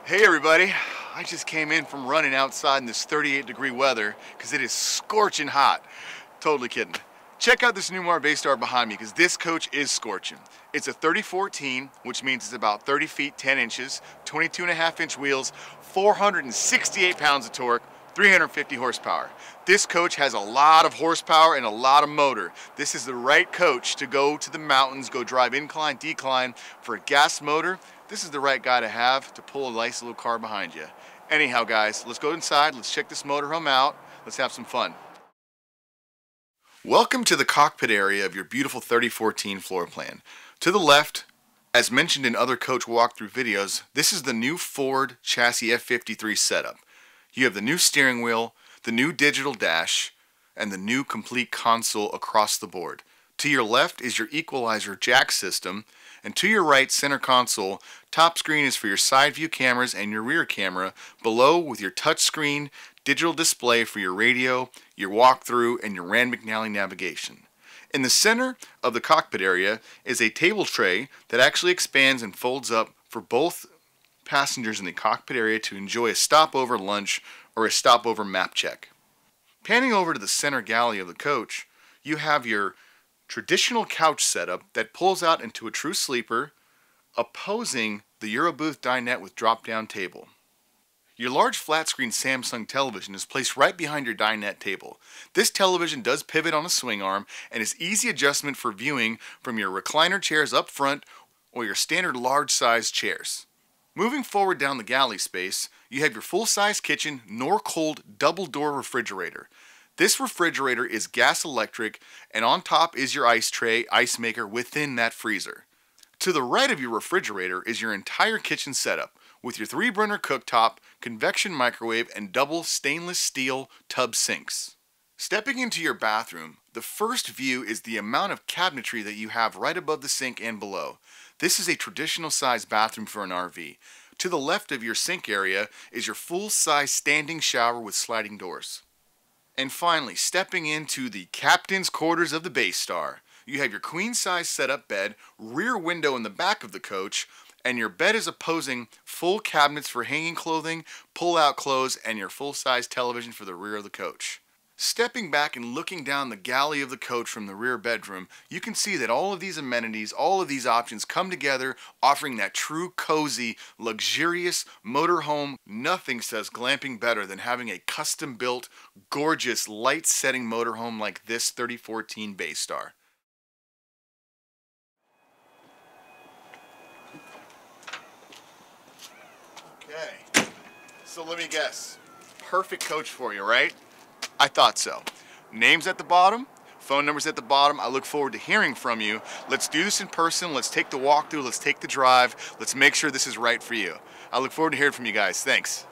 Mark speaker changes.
Speaker 1: Hey everybody, I just came in from running outside in this 38-degree weather because it is scorching hot. Totally kidding. Check out this Newmar Bay Star behind me because this coach is scorching. It's a 3014, which means it's about 30 feet 10 inches, 22.5-inch wheels, 468 pounds of torque, 350 horsepower. This coach has a lot of horsepower and a lot of motor. This is the right coach to go to the mountains, go drive incline, decline. For a gas motor, this is the right guy to have to pull a nice little car behind you. Anyhow guys, let's go inside, let's check this motorhome out, let's have some fun. Welcome to the cockpit area of your beautiful 3014 floor plan. To the left, as mentioned in other coach walkthrough videos, this is the new Ford chassis F53 setup. You have the new steering wheel, the new digital dash, and the new complete console across the board. To your left is your equalizer jack system, and to your right, center console, top screen is for your side view cameras and your rear camera, below with your touch screen, digital display for your radio, your walkthrough, and your Rand McNally navigation. In the center of the cockpit area is a table tray that actually expands and folds up for both passengers in the cockpit area to enjoy a stopover lunch or a stopover map check. Panning over to the center galley of the coach, you have your traditional couch setup that pulls out into a true sleeper, opposing the Eurobooth dinette with drop-down table. Your large flat-screen Samsung television is placed right behind your dinette table. This television does pivot on a swing arm and is easy adjustment for viewing from your recliner chairs up front or your standard large-size chairs. Moving forward down the galley space, you have your full-size kitchen Norcold double-door refrigerator. This refrigerator is gas electric, and on top is your ice tray, ice maker within that freezer. To the right of your refrigerator is your entire kitchen setup, with your 3-burner cooktop, convection microwave, and double stainless steel tub sinks. Stepping into your bathroom, the first view is the amount of cabinetry that you have right above the sink and below. This is a traditional size bathroom for an RV. To the left of your sink area is your full-size standing shower with sliding doors. And finally, stepping into the captain's quarters of the Bay Star, you have your queen-size setup bed, rear window in the back of the coach, and your bed is opposing full cabinets for hanging clothing, pull-out clothes, and your full-size television for the rear of the coach. Stepping back and looking down the galley of the coach from the rear bedroom, you can see that all of these amenities, all of these options come together, offering that true cozy, luxurious motorhome. Nothing says glamping better than having a custom-built, gorgeous, light-setting motorhome like this 3014 Bay Star. Okay, so let me guess. Perfect coach for you, right? I thought so. Name's at the bottom, phone number's at the bottom. I look forward to hearing from you. Let's do this in person. Let's take the walkthrough. Let's take the drive. Let's make sure this is right for you. I look forward to hearing from you guys. Thanks.